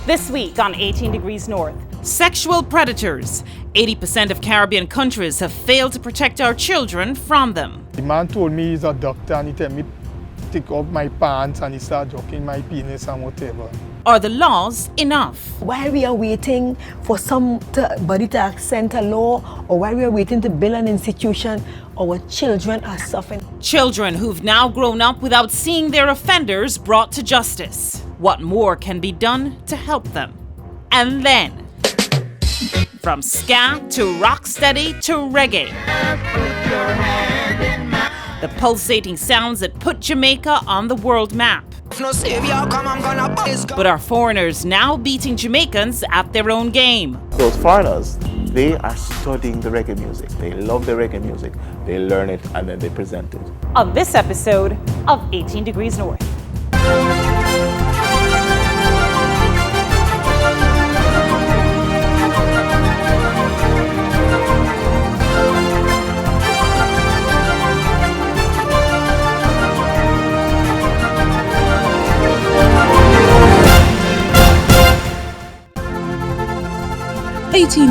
This week on 18 Degrees North. Sexual predators. 80% of Caribbean countries have failed to protect our children from them. The man told me he's a doctor and he told me to take off my pants and he started joking my penis and whatever. Are the laws enough? While we are waiting for somebody to accent a law, or while we are waiting to build an institution, our children are suffering. Children who've now grown up without seeing their offenders brought to justice. What more can be done to help them? And then, from ska to rocksteady to reggae, the pulsating sounds that put Jamaica on the world map. But are foreigners now beating Jamaicans at their own game? Those foreigners, they are studying the reggae music. They love the reggae music. They learn it and then they present it. On this episode of 18 Degrees North.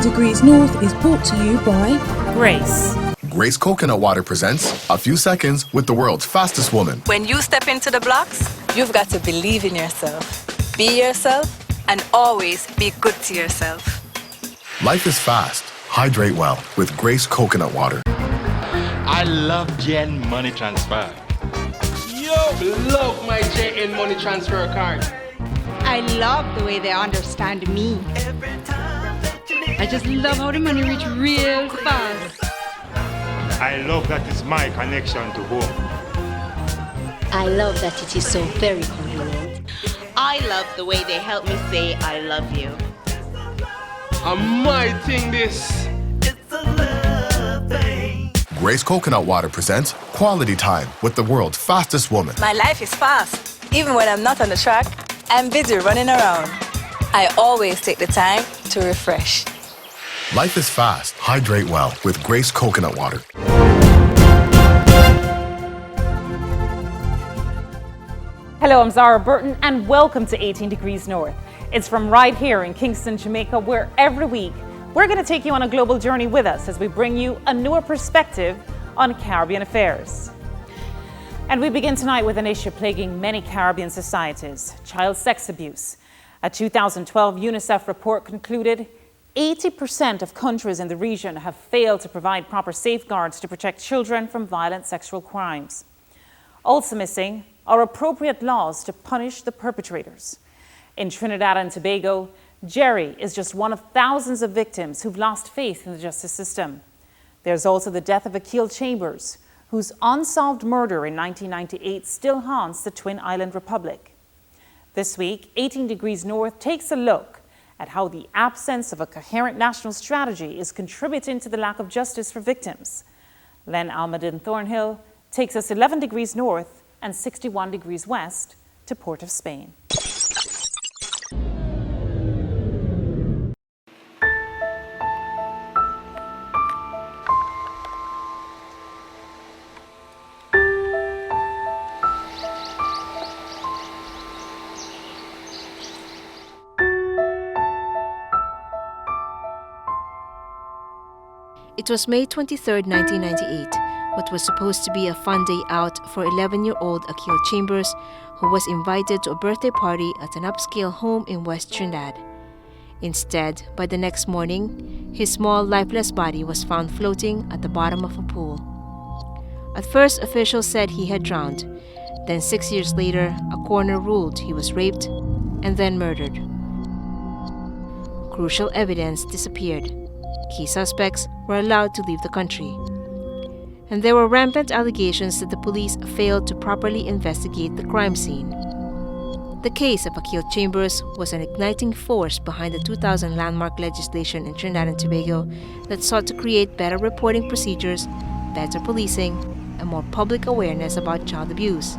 Degrees North is brought to you by Grace. Grace Coconut Water presents A Few Seconds with the world's fastest woman. When you step into the blocks, you've got to believe in yourself. Be yourself and always be good to yourself. Life is fast. Hydrate well with Grace Coconut Water. I love Gen Money Transfer. Yo, love my JN Money Transfer card. I love the way they understand me. I just love how the money reach real fast. I love that it's my connection to home. I love that it is so very convenient. I love the way they help me say I love you. I'm my thing this. It's a love thing. Grace Coconut Water presents Quality Time with the world's fastest woman. My life is fast. Even when I'm not on the track, I'm busy running around. I always take the time to refresh. Life is fast. Hydrate well with Grace Coconut Water. Hello, I'm Zara Burton and welcome to 18 Degrees North. It's from right here in Kingston, Jamaica, where every week we're going to take you on a global journey with us as we bring you a newer perspective on Caribbean affairs. And we begin tonight with an issue plaguing many Caribbean societies: child sex abuse. A 2012 UNICEF report concluded 80% of countries in the region have failed to provide proper safeguards to protect children from violent sexual crimes. Also missing are appropriate laws to punish the perpetrators. In Trinidad and Tobago, Jerry is just one of thousands of victims who've lost faith in the justice system. There's also the death of Akil Chambers, whose unsolved murder in 1998 still haunts the Twin Island Republic. This week, 18 Degrees North takes a look at how the absence of a coherent national strategy is contributing to the lack of justice for victims. Len Almadin Thornhill takes us 11 degrees north and 61 degrees west to Port of Spain. It was May 23, 1998, what was supposed to be a fun day out for 11-year-old Akil Chambers, who was invited to a birthday party at an upscale home in West Trinidad. Instead, by the next morning, his small, lifeless body was found floating at the bottom of a pool. At first, officials said he had drowned. Then 6 years later, a coroner ruled he was raped and then murdered. Crucial evidence disappeared. Key suspects were allowed to leave the country. And there were rampant allegations that the police failed to properly investigate the crime scene. The case of Akil Chambers was an igniting force behind the 2000 landmark legislation in Trinidad and Tobago that sought to create better reporting procedures, better policing, and more public awareness about child abuse.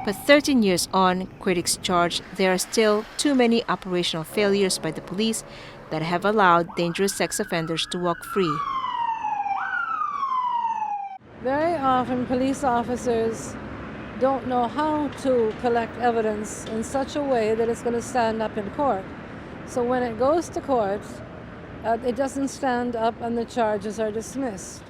But 13 years on, critics charge there are still too many operational failures by the police that have allowed dangerous sex offenders to walk free. Very often police officers don't know how to collect evidence in such a way that it's going to stand up in court. So when it goes to court, it doesn't stand up and the charges are dismissed.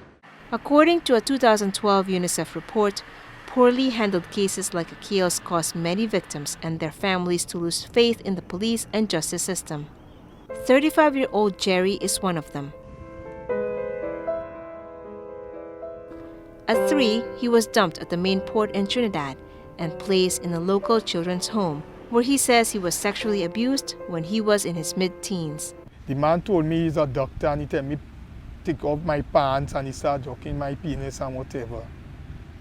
According to a 2012 UNICEF report, poorly handled cases like Akil's caused many victims and their families to lose faith in the police and justice system. 35-year-old Jerry is one of them. At 3, he was dumped at the main port in Trinidad and placed in a local children's home, where he says he was sexually abused when he was in his mid-teens. The man told me he's a doctor and he told me take off my pants and he started joking my penis and whatever.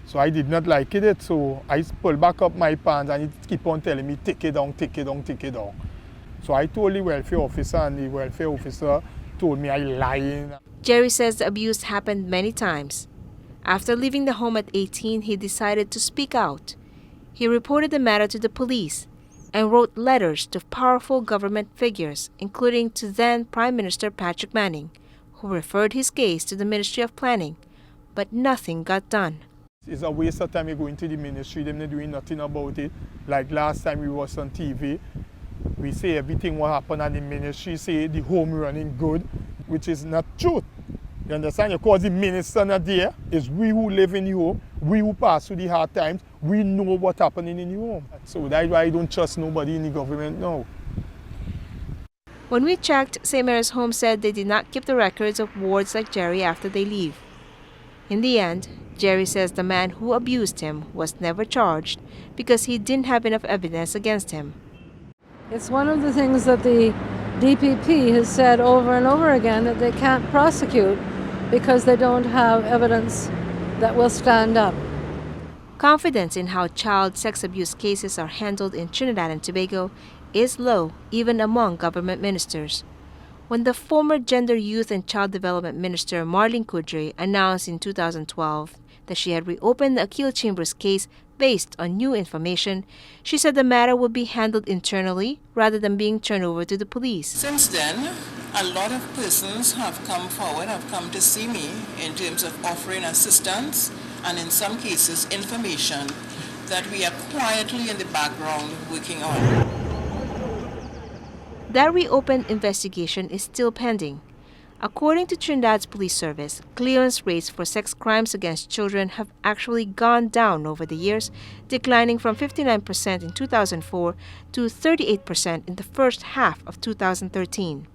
So I did not like it, so I pulled back up my pants and he keep on telling me take it down, take it down, take it down. So I told the welfare officer and the welfare officer told me I lying. Jerry says the abuse happened many times. After leaving the home at 18, he decided to speak out. He reported the matter to the police and wrote letters to powerful government figures, including to then Prime Minister Patrick Manning, who referred his case to the Ministry of Planning, but nothing got done. It's a waste of time you go into the ministry, they're not doing nothing about it. Like last time we was on TV, we say everything what happened and the ministry say the home running good, which is not true. You understand? Because the minister not there, it's we who live in the home, we who pass through the hard times, we know what's happening in the home. So that's why I don't trust nobody in the government now. When we checked, St. Mary's Home said they did not keep the records of wards like Jerry after they leave. In the end, Jerry says the man who abused him was never charged because he didn't have enough evidence against him. It's one of the things that the DPP has said over and over again, that they can't prosecute because they don't have evidence that will stand up. Confidence in how child sex abuse cases are handled in Trinidad and Tobago is low even among government ministers. When the former Gender, Youth and Child Development Minister Marlene Kudre announced in 2012 that she had reopened the Akil Chambers case based on new information, she said the matter would be handled internally rather than being turned over to the police. Since then, a lot of persons have come forward, have come to see me in terms of offering assistance and in some cases information that we are quietly in the background working on. That reopened investigation is still pending. According to Trinidad's police service, clearance rates for sex crimes against children have actually gone down over the years, declining from 59% in 2004 to 38% in the first half of 2013.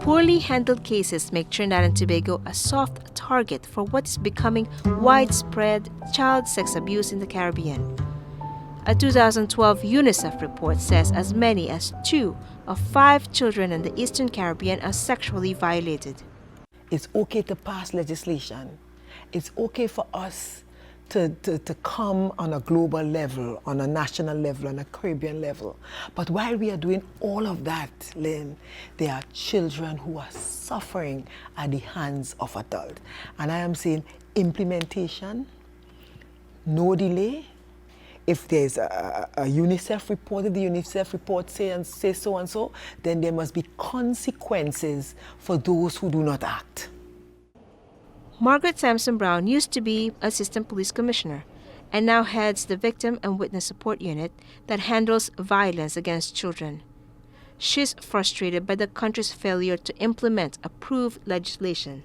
Poorly handled cases make Trinidad and Tobago a soft target for what is becoming widespread child sex abuse in the Caribbean. A 2012 UNICEF report says as many as 2 of 5 children in the Eastern Caribbean are sexually violated. It's okay to pass legislation. It's okay for us to come on a global level, on a national level, on a Caribbean level. But while we are doing all of that, Lynn, there are children who are suffering at the hands of adults. And I am saying implementation, no delay. If there's a UNICEF report, if the UNICEF report say so and so, then there must be consequences for those who do not act. Margaret Sampson Brown used to be Assistant Police Commissioner and now heads the Victim and Witness Support Unit that handles violence against children. She's frustrated by the country's failure to implement approved legislation.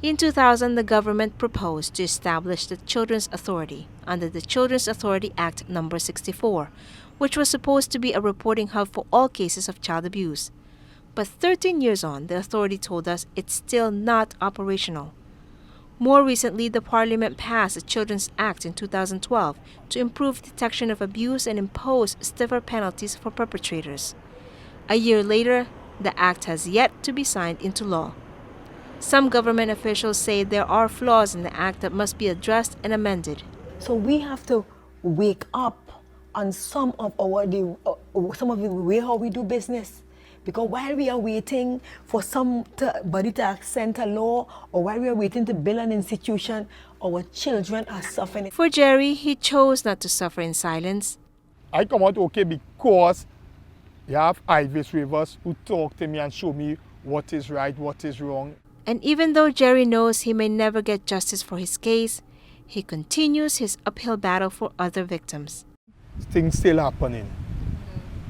In 2000, the government proposed to establish the Children's Authority under the Children's Authority Act No. 64, which was supposed to be a reporting hub for all cases of child abuse. But 13 years on, the authority told us it's still not operational. More recently, the Parliament passed the Children's Act in 2012 to improve detection of abuse and impose stiffer penalties for perpetrators. A year later, the act has yet to be signed into law. Some government officials say there are flaws in the act that must be addressed and amended. So we have to wake up on some of the way how we do business. Because while we are waiting for somebody to accent a law, or while we are waiting to build an institution, our children are suffering. For Jerry, he chose not to suffer in silence. I come out okay because You have Ibis Rivers who talk to me and show me what is right, what is wrong. And even though Jerry knows he may never get justice for his case, he continues his uphill battle for other victims. Things still happening.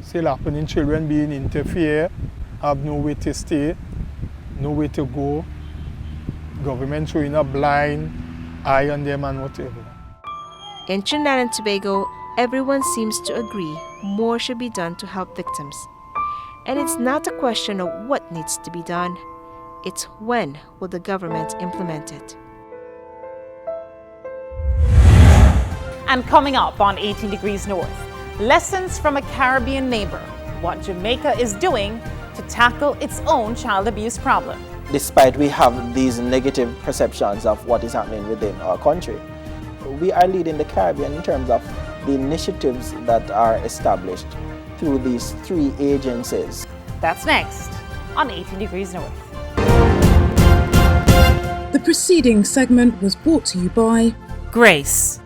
Still happening. Children being interfered, have no way to stay, no way to go. Government showing a blind eye on them and whatever. In Trinidad and Tobago, everyone seems to agree more should be done to help victims. And it's not a question of what needs to be done, it's when will the government implement it. And coming up on 18 Degrees North, lessons from a Caribbean neighbor, what Jamaica is doing to tackle its own child abuse problem. Despite we have these negative perceptions of what is happening within our country, we are leading the Caribbean in terms of the initiatives that are established through these 3 agencies. That's next on 18 Degrees North. The preceding segment was brought to you by Grace.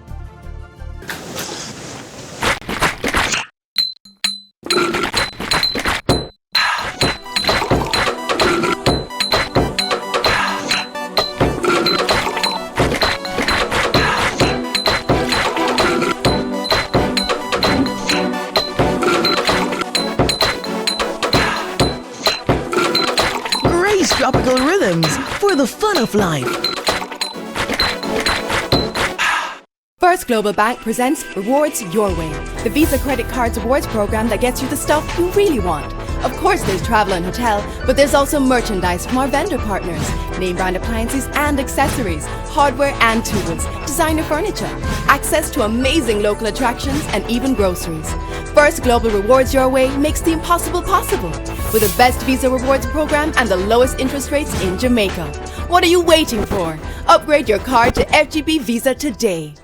Tropical rhythms for the fun of life. First Global Bank presents Rewards Your Way, the Visa Credit Cards Rewards program that gets you the stuff you really want. Of course, there's travel and hotel, but there's also merchandise from our vendor partners, name brand appliances and accessories, hardware and tools, designer furniture, access to amazing local attractions, and even groceries. First Global Rewards Your Way makes the impossible possible with the best Visa rewards program and the lowest interest rates in Jamaica. What are you waiting for? Upgrade your card to FGB Visa today.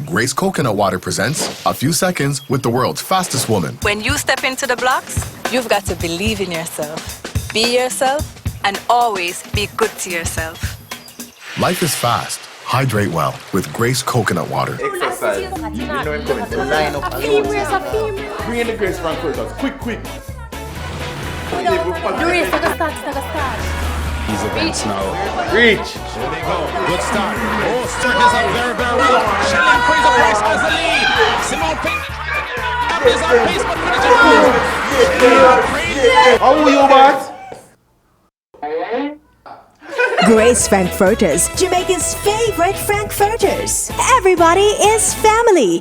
Grace Coconut Water presents A Few Seconds with the world's fastest woman. When you step into the blocks, you've got to believe in yourself. Be yourself and always be good to yourself. Life is fast. Hydrate well with Grace Coconut Water. Exercise. You know him coming to line up alone. Bring in the Grace Frankfurters. Quick. These events now. Reach. There they go. Good start. Oh, Sturgis up very, very well. Shelley Fraser Price has the lead. Simone Payne is on pace, but finish. How are you, boss? Grace Frankfurters, Jamaica's favorite Frankfurters. Everybody is family.